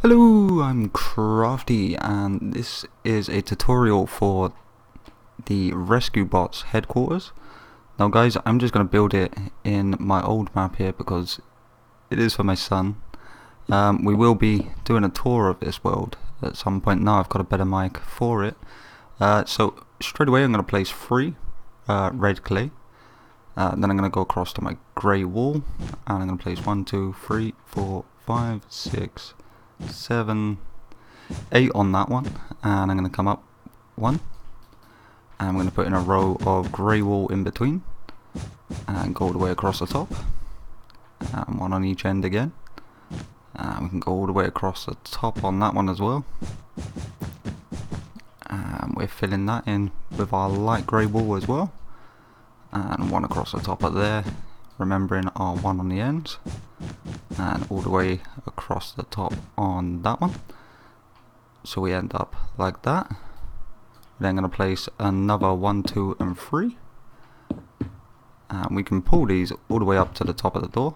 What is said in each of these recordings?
Hello, I'm Crafty and this is a tutorial for the Rescue Bots headquarters. Now guys, I'm just going to build it in my old map here because it is for my son. We will be doing a tour of this world at some point. Now I've got a better mic for it. So straight away I'm going to place 3 red clay. Then I'm going to go across to my grey wall and I'm going to place 1, 2, 3, 4, 5, 6, 7, 8 on that one, and I'm going to come up 1 and I'm going to put in a row of grey wool in between and go all the way across the top, and 1 on each end again, and we can go all the way across the top on that one as well, and we're filling that in with our light grey wool as well, and 1 across the top of there, remembering our 1 on the ends, and all the way across the top on that one. So we end up like that. Then I'm going to place another 1, 2 and 3, and we can pull these all the way up to the top of the door.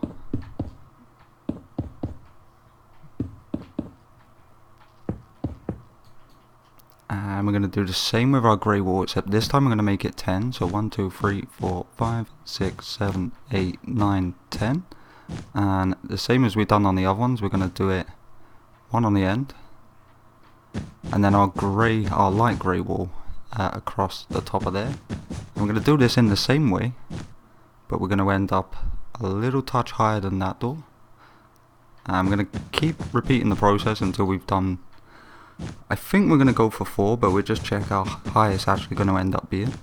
And we're going to do the same with our grey wall, except this time we're going to make it 10. So 1, 2, 3, 4, 5, 6, 7, 8, 9, 10. And the same as we've done on the other ones, we're going to do it 1 on the end, and then our light grey wall across the top of there. And we're going to do this in the same way, but we're going to end up a little touch higher than that door. And we're going to keep repeating the process until we've done, I think we're going to go for 4, but we'll just check how high it's actually going to end up being.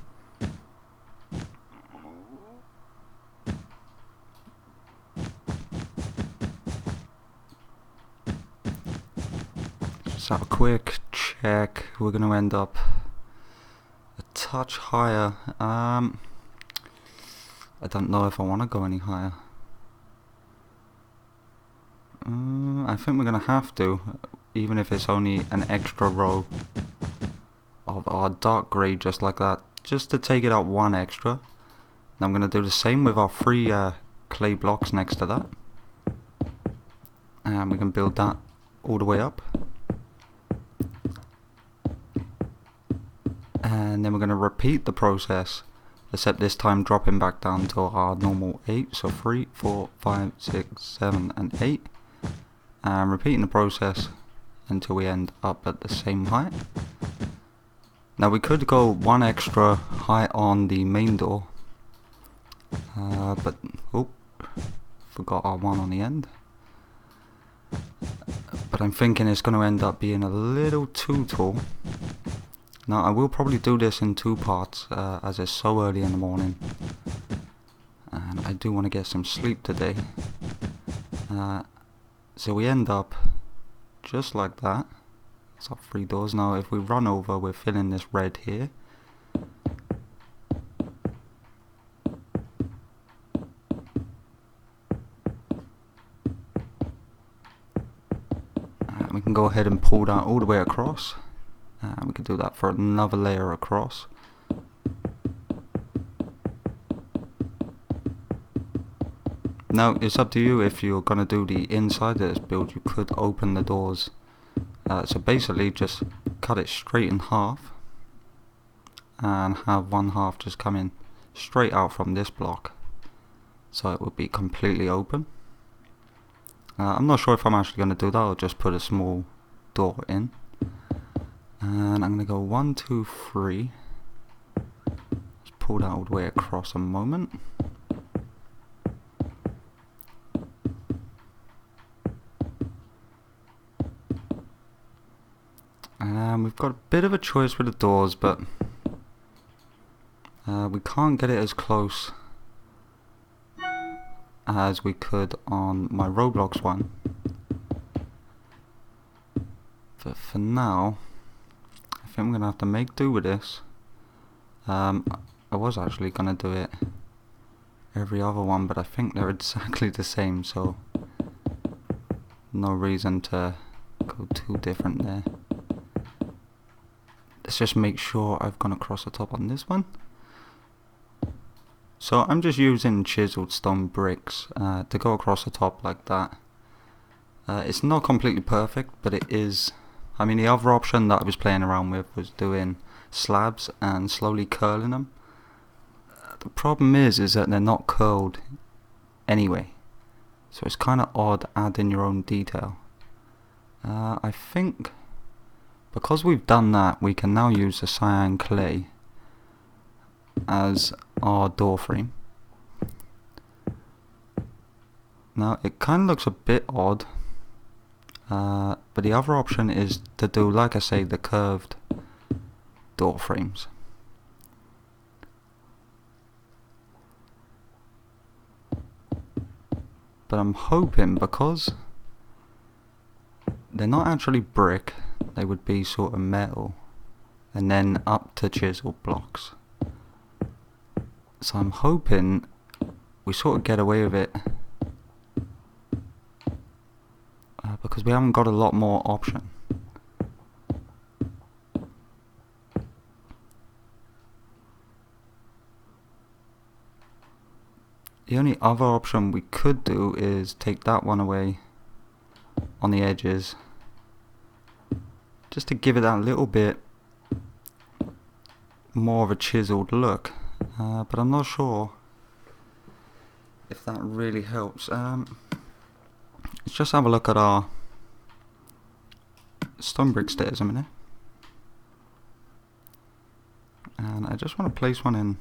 So a quick check, we're going to end up a touch higher. I don't know if I want to go any higher. I think we're going to have to, even if it's only an extra row of our dark grey just like that, just to take it out 1 extra. And I'm going to do the same with our 3 clay blocks next to that, and we can build that all the way up. And then we're going to repeat the process, except this time dropping back down to our normal 8, so 3, 4, 5, 6, 7 and 8, and repeating the process until we end up at the same height. Now we could go 1 extra height on the main door, but forgot our 1 on the end. But I'm thinking it's going to end up being a little too tall. Now I will probably do this in 2 parts, as it's so early in the morning and I do want to get some sleep today. So we end up just like that. It's our 3 doors. Now if we run over, we're filling this red here. And we can go ahead and pull that all the way across. And we can do that for another layer across. Now it's up to you if you're going to do the inside of this build. You could open the doors. So basically just cut it straight in half and have 1 half just come in straight out from this block, so it would be completely open. I'm not sure if I'm actually going to do that or just put a small door in. And I'm going to go 1, 2, 3. Just pull that all the way across a moment. And we've got a bit of a choice with the doors, but we can't get it as close as we could on my Roblox one. But for now, I think I'm going to have to make do with this. I was actually going to do it every other one, but I think they're exactly the same, so no reason to go too different there. Let's just make sure I've gone across the top on this one. So I'm just using chiseled stone bricks to go across the top like that. It's not completely perfect, but it is. I mean, the other option that I was playing around with was doing slabs and slowly curling them. The problem is that they're not curled anyway, so it's kind of odd adding your own detail. I think because we've done that, we can now use the cyan clay as our door frame. Now it kind of looks a bit odd, but the other option is to do, like I say, the curved door frames. But I'm hoping, because they're not actually brick, they would be sort of metal and then up to chisel blocks. So I'm hoping we sort of get away with it, because we haven't got a lot more option. The only other option we could do is take that one away on the edges, just to give it that little bit more of a chiseled look, but I'm not sure if that really helps. Let's just have a look at our stone brick stairs a minute, and I just want to place one in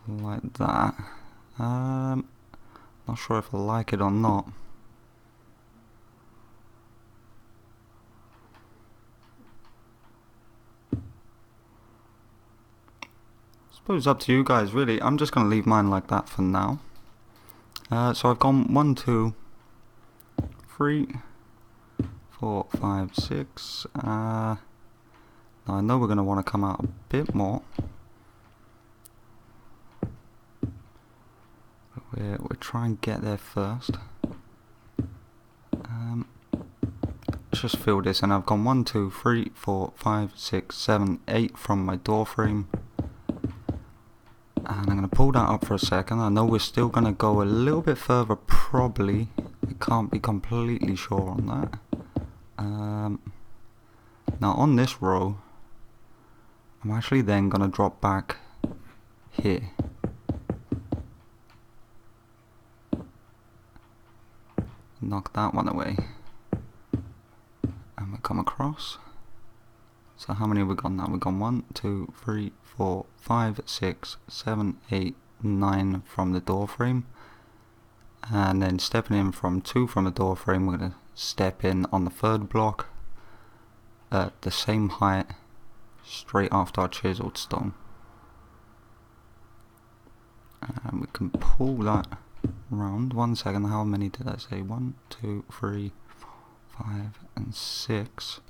like that. Not sure if I like it or not. Suppose it's up to you guys really. I'm just going to leave mine like that for now. So I've gone 1, 2, 3, 4, 5, 6. Now I know we're going to want to come out a bit more. We'll try and get there first. Let's just fill this, and I've gone 1, 2, 3, 4, 5, 6, 7, 8 from my door frame. And I'm going to pull that up for a second. I know we're still going to go a little bit further, probably. I can't be completely sure on that. Now on this row, I'm actually then going to drop back here. Knock that one away. And we come across. So how many have we got now? We've gone 1, 2, 3, 4, 5, 6, 7, 8, 9 from the door frame. And then stepping in from 2 from the door frame, we're going to step in on the third block at the same height, straight after our chiseled stone. And we can pull that round. 1 second, how many did I say? 1, 2, 3, 4, 5 and 6.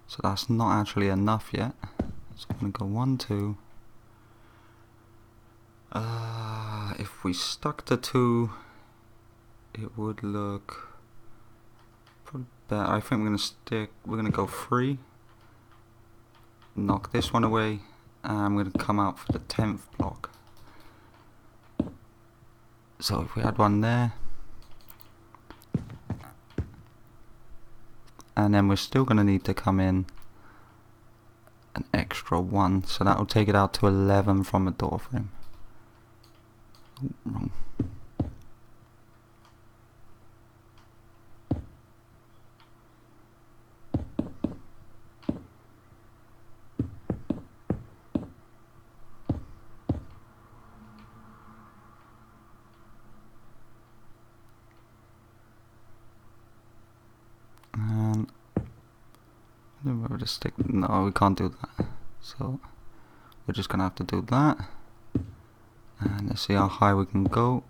So that's not actually enough yet. So I'm going to go 1, 2. If we stuck to 2, it would look probably better. I think we're going to go 3. Knock this one away, and I'm going to come out for the 10th block. So if we had one there, and then we're still going to need to come in an extra 1, so that will take it out to 11 from the door frame. Ooh, wrong. And I don't know where to stick. No, we can't do that. So we're just gonna have to do that. And let's see how high we can go.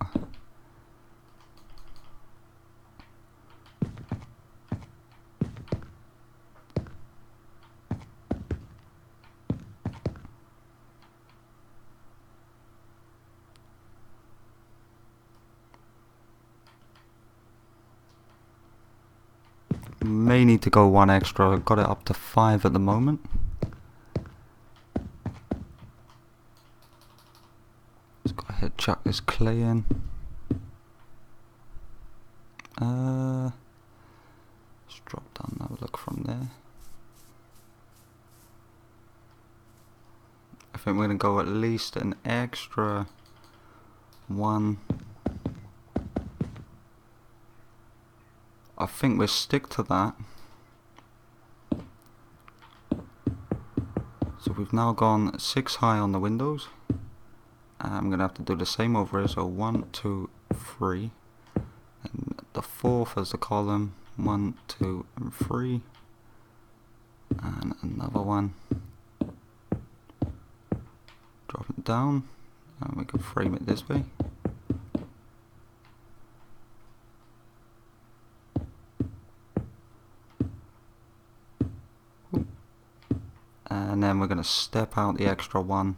May need to go 1 extra. I've got it up to 5 at the moment. Let's go ahead, chuck this clay in. drop down and have a look from there. I think we're going to go at least an extra one. I think we'll stick to that. So we've now gone 6 high on the windows. I'm going to have to do the same over here. So 1, 2, 3. And the 4th as the column. 1, 2, and 3. And another one. Drop it down. And we can frame it this way. And then we're going to step out the extra one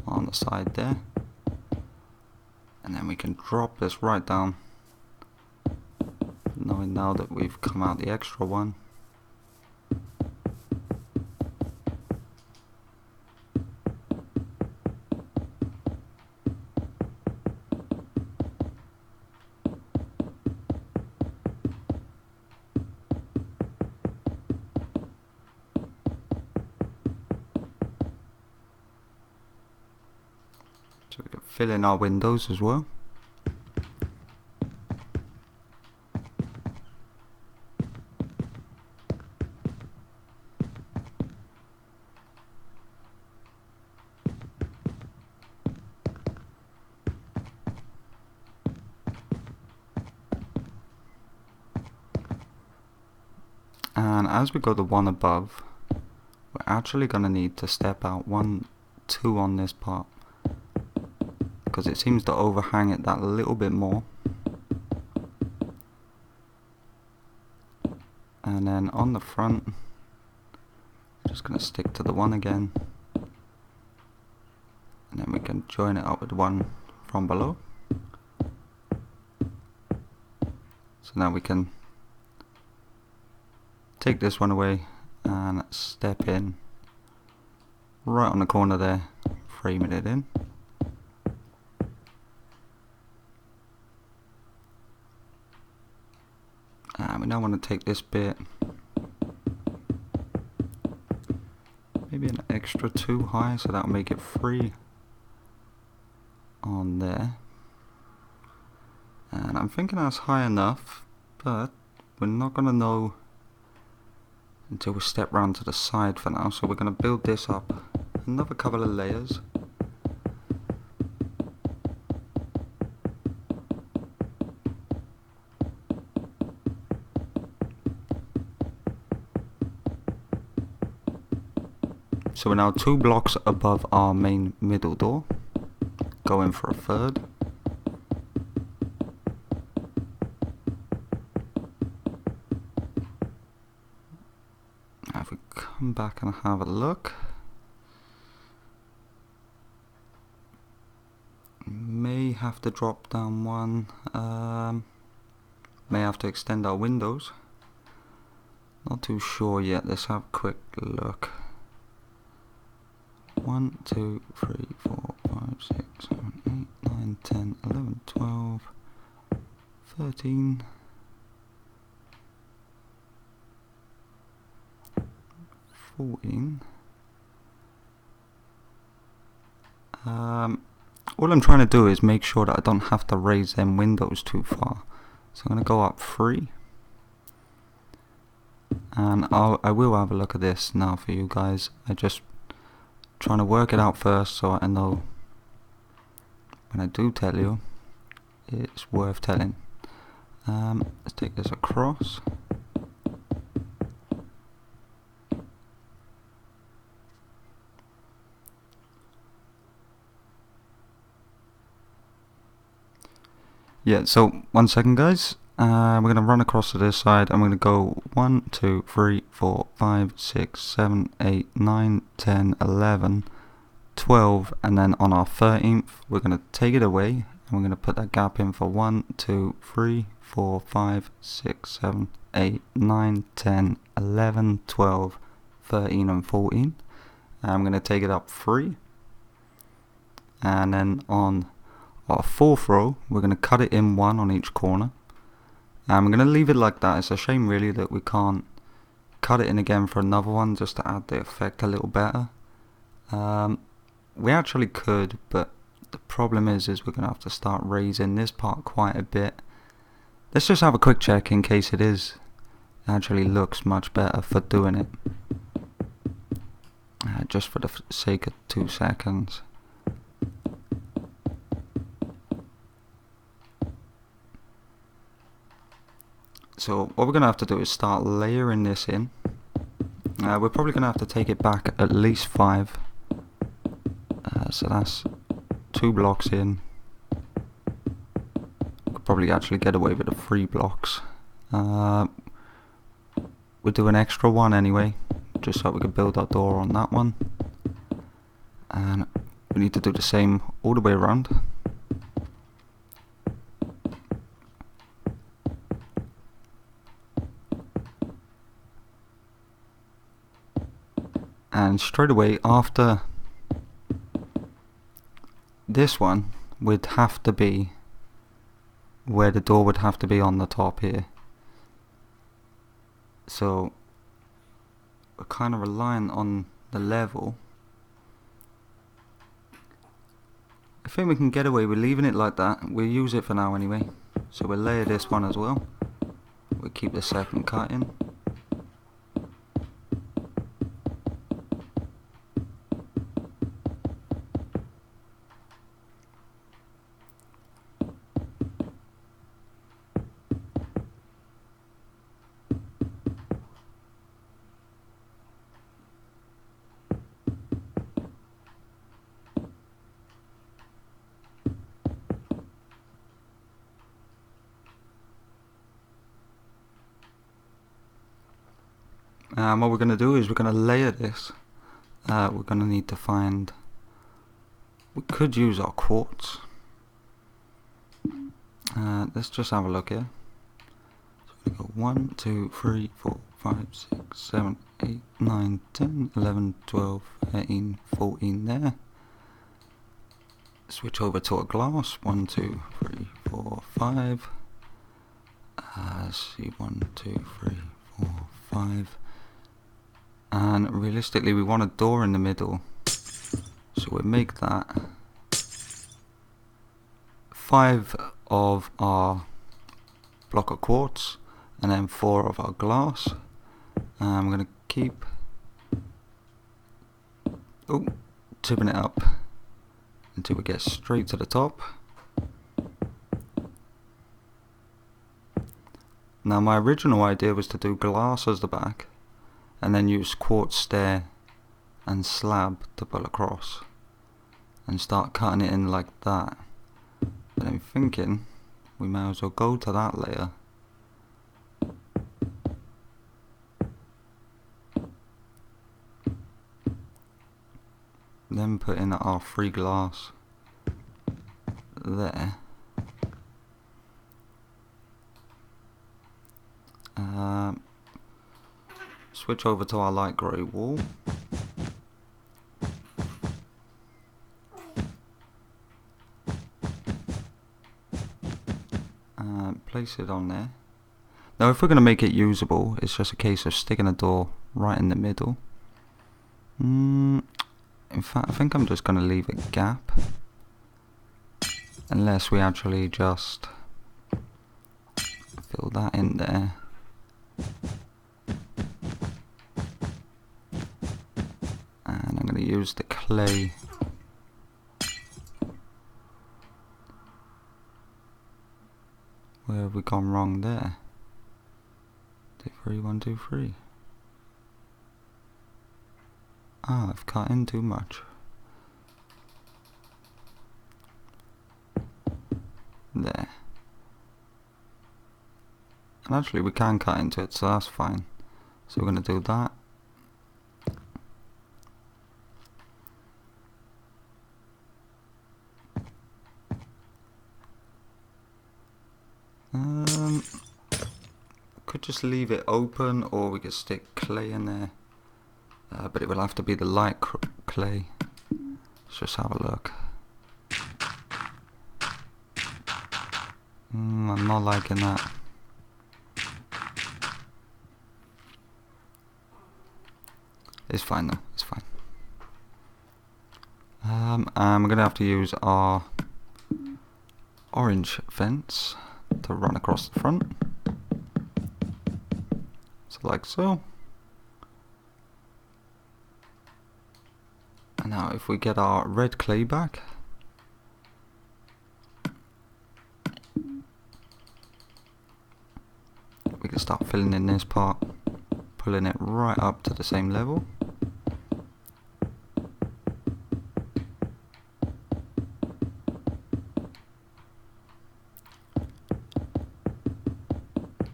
on the side there. And then we can drop this right down, knowing now that we've come out the extra one. So we can fill in our windows as well. And as we go the one above, we're actually going to need to step out 1, 2 on this part, because it seems to overhang it that little bit more. And then on the front, just going to stick to the one again, and then we can join it up with one from below. So now we can take this one away and step in right on the corner there, framing it in. And we now want to take this bit, maybe an extra 2 high, so that'll make it 3 on there. And I'm thinking that's high enough, but we're not going to know until we step round to the side for now. So we're going to build this up another couple of layers. So we're now 2 blocks above our main middle door, going for a third. Now if we come back and have a look, may have to drop down one, may have to extend our windows. Not too sure yet, let's have a quick look. 1, 2, 3, 4, 5, 6, 7, 8, 9, 10, 11, 12, 13, 14. All I'm trying to do is make sure that I don't have to raise them windows too far. So I'm going to go up 3. And I will have a look at this now for you guys. I just trying to work it out first so I know when I do tell you it's worth telling. Let's take this across. Yeah, so 1 second guys, we're going to run across to this side and we're going to go 1, 2, 3, 4, 5, 6, 7, 8, 9, 10, 11, 12, and then on our 13th we're going to take it away and we're going to put that gap in for 1, 2, 3, 4, 5, 6, 7, 8, 9, 10, 11, 12, 13 and 14. And I'm going to take it up 3, and then on our 4th row we're going to cut it in 1 on each corner, I'm going to leave it like that. It's a shame really that we can't cut it in again for another one just to add the effect a little better. We actually could, but the problem is we're going to have to start raising this part quite a bit. Let's just have a quick check in case it actually looks much better for doing it. Just for the sake of 2 seconds. So what we're going to have to do is start layering this in. We're probably going to have to take it back at least 5. So that's 2 blocks in. Could probably actually get away with the 3 blocks. We'll do an extra one anyway, just so we can build our door on that one. And we need to do the same all the way around. And straight away after this one would have to be where the door would have to be on the top here. So we're kind of reliant on the level. I think we can get away with leaving it like that. We'll use it for now anyway. So we'll layer this one as well. We'll keep the second cut in. What we're going to do is we're going to layer this. We're going to need to find... We could use our quartz. Let's just have a look here. So we're going to go 1, 2, 3, 4, 5, 6, 7, 8, 9, 10, 11, 12, 13, 14 there. Switch over to a glass. 1, 2, 3, 4, 5. See, 1, 2, 3, 4, 5. And realistically we want a door in the middle, so we'll make that 5 of our block of quartz and then 4 of our glass. And I'm going to keep tipping it up until we get straight to the top. Now my original idea was to do glass as the back and then use quartz stair and slab to pull across and start cutting it in like that. But I'm thinking we may as well go to that layer. Then put in our 3 glass there. Switch over to our light grey wall. Place it on there. Now if we're going to make it usable, it's just a case of sticking a door right in the middle. In fact, I think I'm just going to leave a gap. Unless we actually just fill that in there. And I'm going to use the clay. Where have we gone wrong there? 2, 3, 1, 2, 3. Ah, I've cut in too much. There. And actually we can cut into it, so that's fine. So we're going to do that. Could just leave it open, or we could stick clay in there, but it will have to be the light clay. Let's just have a look. I'm not liking that. It's fine though, it's fine. And we're gonna have to use our orange fence to run across the front. So like so. And now if we get our red clay back, we can start filling in this part, pulling it right up to the same level.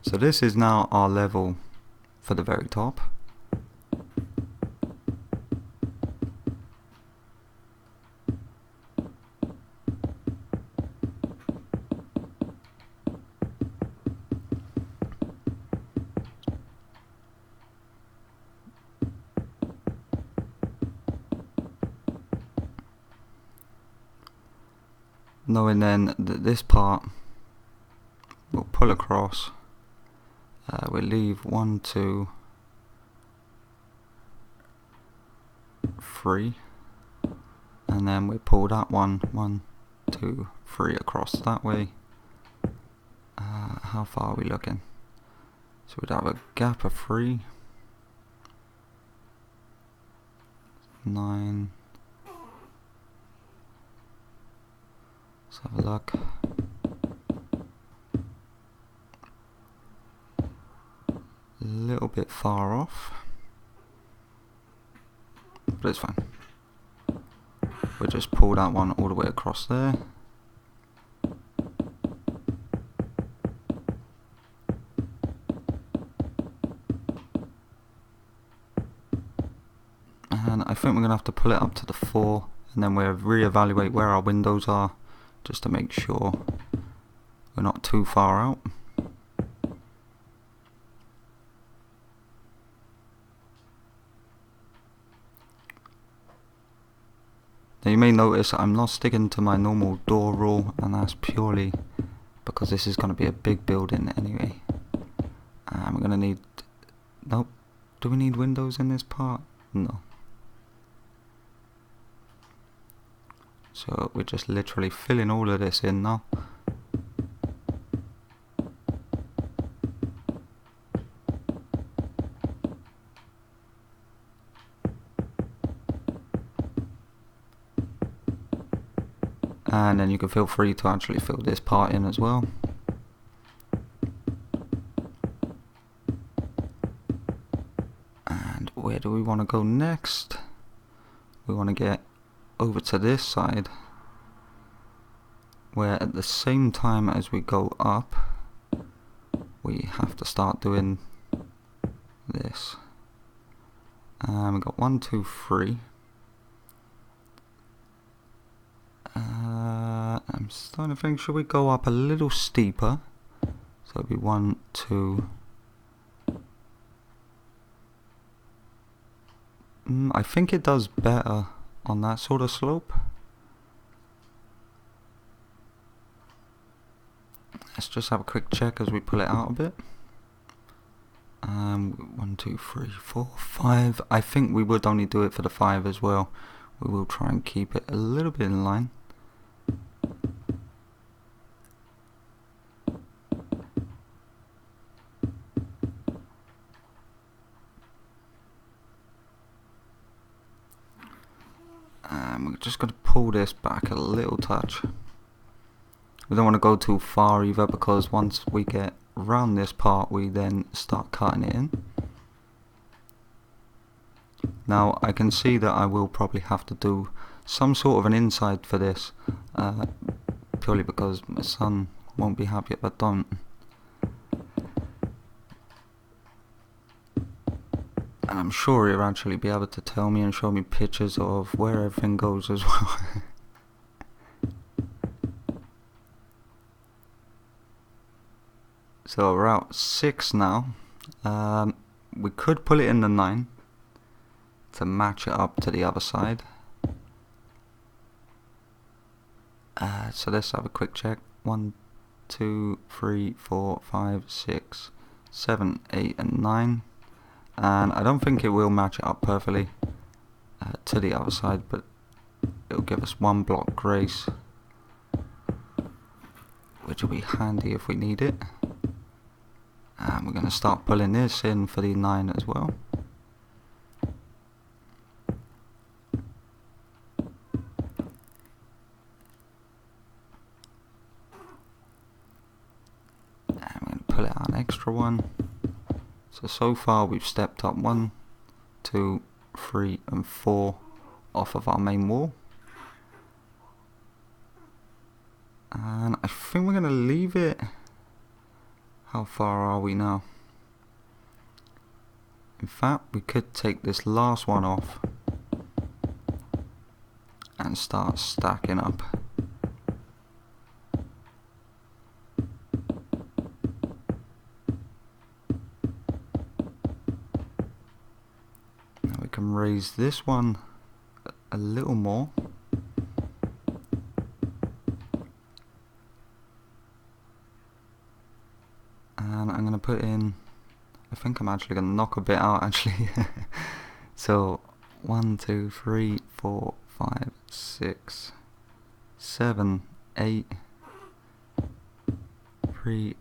So this is now our level for the very top. Knowing then that this part we'll pull across, we'll leave 1, 2, 3, and then we pull that 1, 2, 3 across that way. How far are we looking? So we'd have a gap of 3, 9. Let's have a look. A little bit far off, but it's fine. We'll just pull that one all the way across there. And I think we're going to have to pull it up to the 4, and then we'll re-evaluate where our windows are, just to make sure we're not too far out. Now you may notice I'm not sticking to my normal door rule, and that's purely because this is going to be a big building anyway. And we're going to need... Nope. Do we need windows in this part? No. So we're just literally filling all of this in now. And then you can feel free to actually fill this part in as well. And where do we want to go next? We want to get over to this side, where at the same time as we go up, we have to start doing this. And we've got 1, 2, 3. I'm starting to think, should we go up a little steeper? So it'd be 1, 2. I think it does better on that sort of slope. Let's just have a quick check as we pull it out a bit. 1, 2, 3, 4, 5. I think we would only do it for the 5 as well. We will try and keep it a little bit in line. We're just going to pull this back a little touch. We don't want to go too far either, because once we get around this part we then start cutting it in. Now I can see that I will probably have to do some sort of an inside for this, purely because my son won't be happy if I don't. And I'm sure he'll actually be able to tell me and show me pictures of where everything goes as well. So we're at 6 now. We could pull it in the 9 to match it up to the other side. So let's have a quick check. 1, 2, 3, 4, 5, 6, 7, 8 and 9. and I don't think it will match it up perfectly to the other side, but it'll give us one block grace, which will be handy if we need it. And we're going to start pulling this in for the 9 as well. And we're going to pull out an extra one. So far we've stepped up 1, 2, 3 and 4 off of our main wall. And I think we're going to leave it. How far are we now? In fact, we could take this last one off and start stacking up. Now we can raise this one a little more. And I'm going to put in, I think I'm actually going to knock a bit out actually. So 1, 2, 3, 4, 5, 6, 7, 8, 3,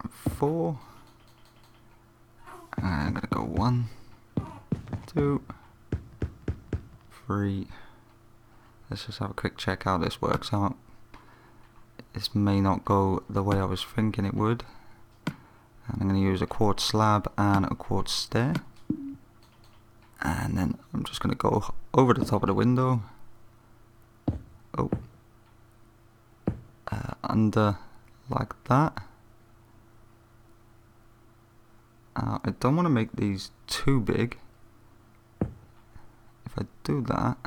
4. And I'm going to go 1, 2, 3. Let's just have a quick check how this works out. This may not go the way I was thinking it would. And I'm going to use a quartz slab and a quartz stair. And then I'm just going to go over the top of the window. Oh. Under like that. I don't want to make these too big. If I do that,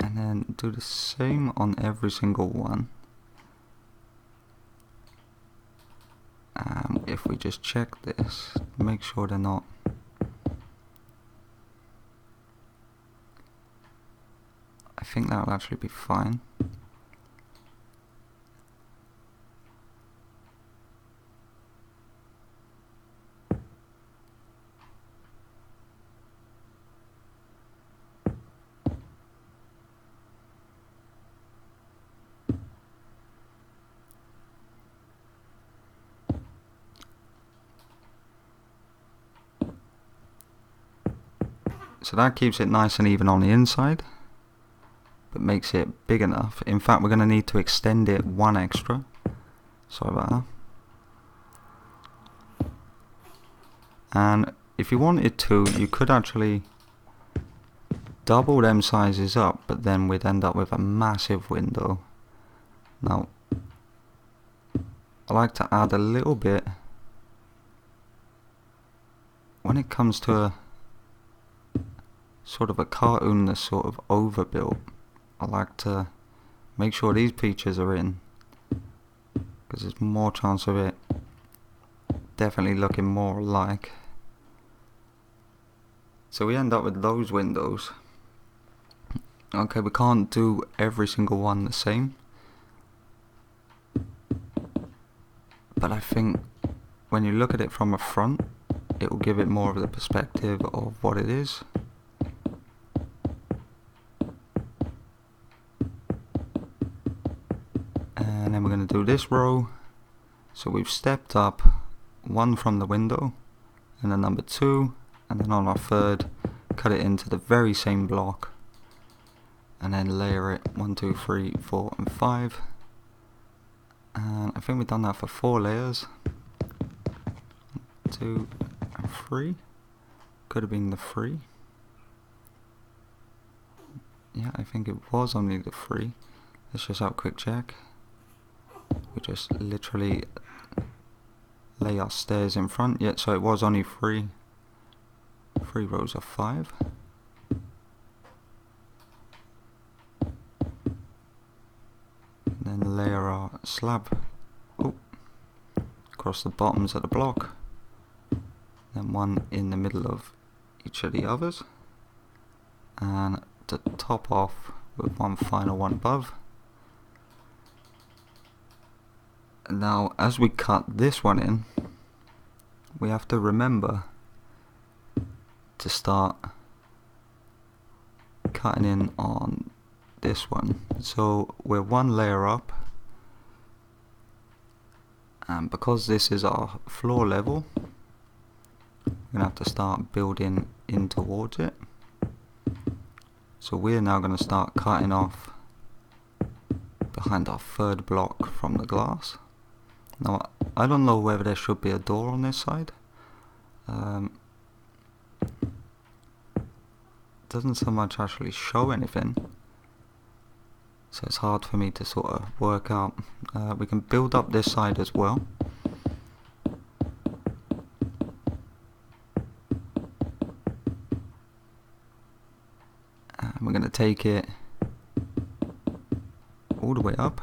and then do the same on every single one. If we just check this, make sure they're not. I think that will actually be fine. So that keeps it nice and even on the inside, but makes it big enough. In fact, we're going to need to extend it 1 extra. Sorry about that. And if you wanted to, you could actually double them sizes up, but then we'd end up with a massive window. Now, I like to add a little bit when it comes to a sort of a cartoon that's sort of overbuilt. I like to make sure these features are in, because there's more chance of it definitely looking more alike. So we end up with those windows. Okay, we can't do every single one the same, but I think when you look at it from a front, it will give it more of the perspective of what it is. And then we're going to do this row. So we've stepped up 1 from the window, and then number 2, and then on our third, cut it into the very same block, and then layer it 1, 2, 3, 4 and 5. And I think we've done that for 4 layers. 2 and 3. Could have been the 3. Yeah, I think it was only the 3. Let's just have a quick check. We just literally lay our stairs in front. Yeah, so it was only 3 rows of 5. And then layer our slab across the bottoms of the block. Then 1 in the middle of each of the others. And to top off with 1 final one above. Now as we cut this one in, we have to remember to start cutting in on this one. So we're one layer up, and because this is our floor level, we're gonna have to start building in towards it. So we're now going to start cutting off behind our third block from the glass. Now I don't know whether there should be a door on this side. Doesn't so much actually show anything, so it's hard for me to sort of work out. We can build up this side as well. And we're going to take it all the way up.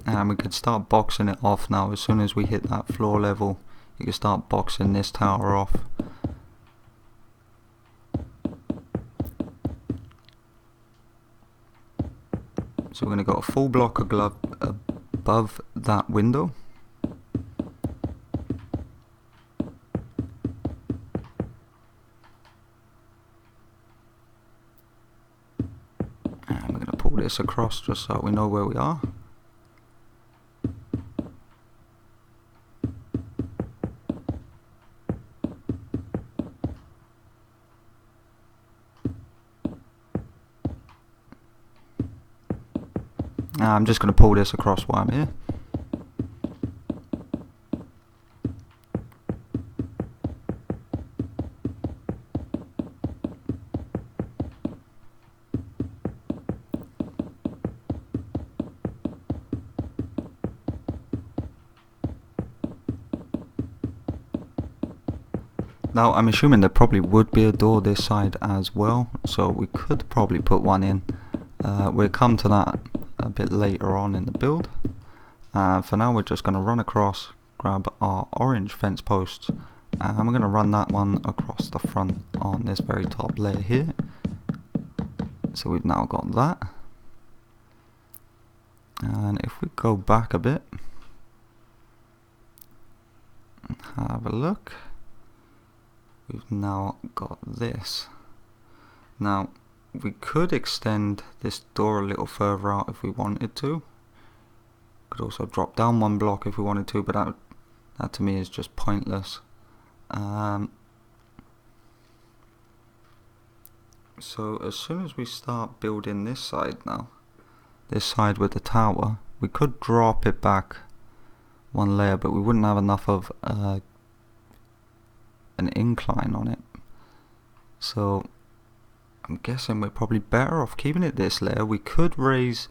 And we could start boxing it off now. As soon as we hit that floor level, you can start boxing this tower off. So we're going to go a full block of glove above that window. And we're going to pull this across just so we know where we are. I'm just going to pull this across while I'm here. Now I'm assuming there probably would be a door this side as well, so we could probably put one in. We'll come to that a bit later on in the build. For now we're just going to run across, grab our orange fence posts, and we're going to run that one across the front on this very top layer here. So we've now got that. And if we go back a bit, have a look, we've now got this. Now we could extend this door a little further out if we wanted to. Could also drop down one block if we wanted to, but that to me is just pointless. So as soon as we start building this side now, this side with the tower, we could drop it back one layer, but we wouldn't have enough of an incline on it. So I'm guessing we're probably better off keeping it this layer. We could raise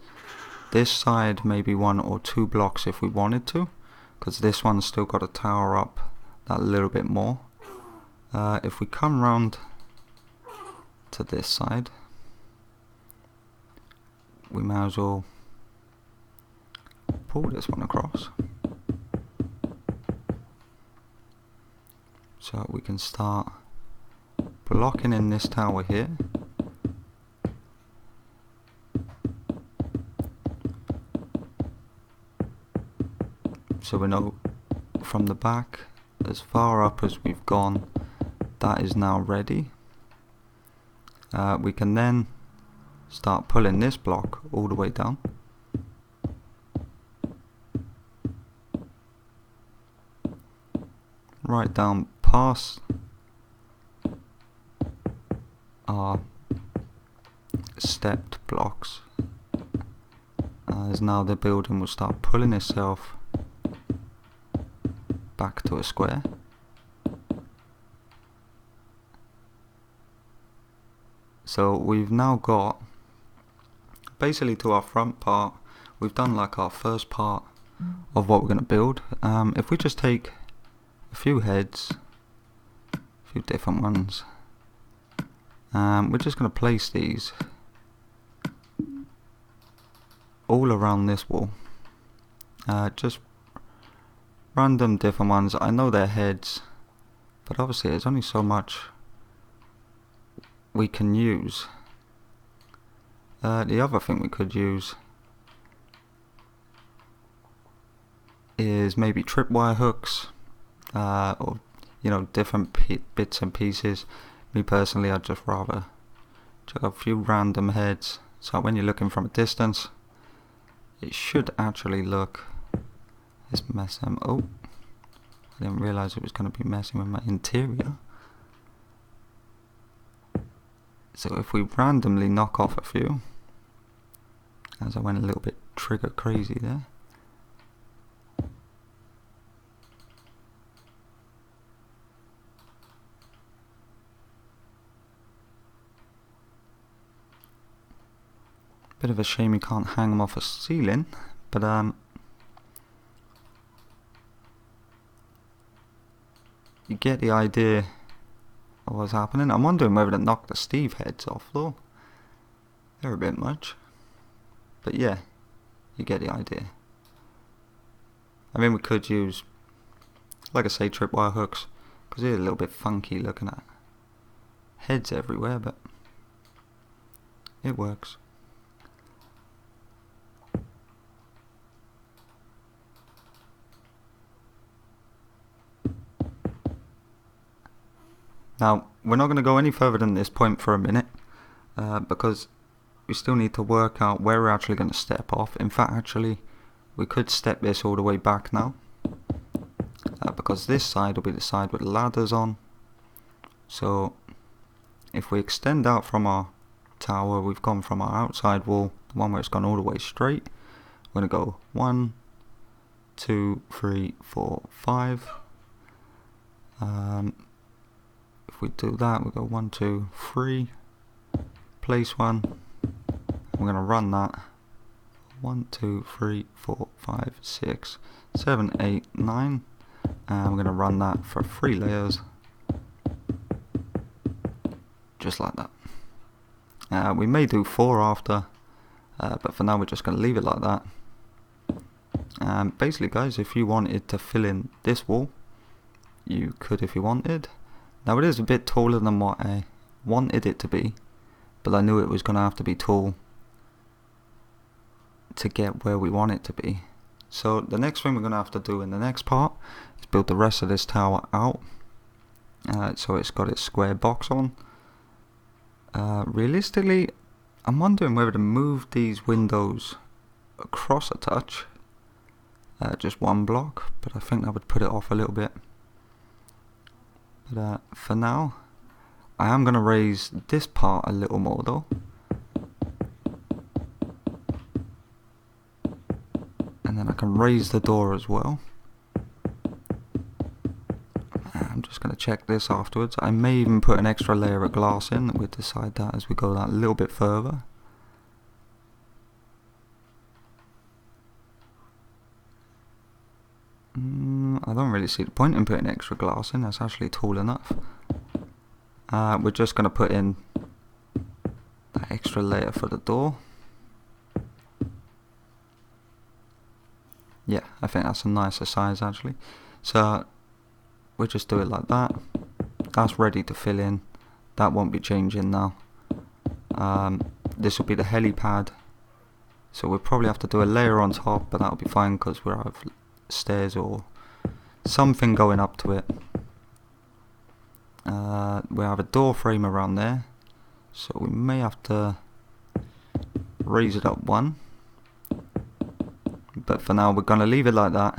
this side maybe 1 or 2 blocks if we wanted to, because this one's still got a tower up that little bit more. If we come round to this side, we might as well pull this one across, so we can start blocking in this tower here. So we know from the back, as far up as we've gone, that is now ready. We can then start pulling this block all the way down. Right down past our stepped blocks, as now the building will start pulling itself back to a square. So we've now got basically to our front part, we've done like our first part of what we're going to build. If we just take a few heads, a few different ones, we're just going to place these all around this wall. Just random different ones. I know they're heads, but obviously there's only so much we can use. The other thing we could use is maybe tripwire hooks, or different bits and pieces. Me personally, I'd just rather check a few random heads, so when you're looking from a distance, it should actually look. Let's mess them. Oh, I didn't realise it was going to be messing with my interior. So if we randomly knock off a few, as I went a little bit trigger crazy there. Bit of a shame you can't hang them off a ceiling, but you get the idea of what's happening. I'm wondering whether to knock the Steve heads off though. They're a bit much, but yeah, you get the idea. I mean, we could use, like I say, tripwire hooks, because they're a little bit funky looking at heads everywhere, but it works. Now, we're not going to go any further than this point for a minute, because we still need to work out where we're actually going to step off. In fact, actually, we could step this all the way back now, because this side will be the side with the ladders on. So, if we extend out from our tower, we've gone from our outside wall, the one where it's gone all the way straight. We're going to go 1, 2, 3, 4, 5. If we do that, we go 1, 2, 3, place one. We're going to run that 1, 2, 3, 4, 5, 6, 7, 8, 9, and we're going to run that for 3 layers, just like that. We may do 4 after, but for now we're just going to leave it like that. Basically, guys, if you wanted to fill in this wall, you could if you wanted. Now it is a bit taller than what I wanted it to be, but I knew it was going to have to be tall to get where we want it to be. So the next thing we're going to have to do in the next part is build the rest of this tower out, so it's got its square box on. Realistically, I'm wondering whether to move these windows across a touch, just 1 block, but I think that would put it off a little bit. But for now, I am going to raise this part a little more though. And then I can raise the door as well. I'm just going to check this afterwards. I may even put an extra layer of glass in. We'll decide that as we go that a little bit further. I don't really see the point in putting extra glass in. That's actually tall enough. We're just going to put in that extra layer for the door. Yeah, I think that's a nicer size actually. So we'll just do it like that. That's ready to fill in. That won't be changing now. This will be the helipad. So we'll probably have to do a layer on top, but that'll be fine because we'll have stairs or something going up to it. We have a door frame around there, so we may have to raise it up 1, but for now we're going to leave it like that,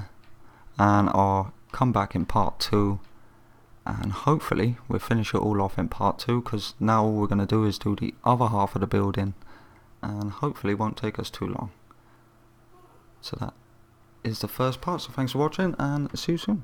and I'll come back in part 2 and hopefully we'll finish it all off in part 2, because now all we're going to do is do the other half of the building, and hopefully it won't take us too long. So that is the first part, so thanks for watching and see you soon.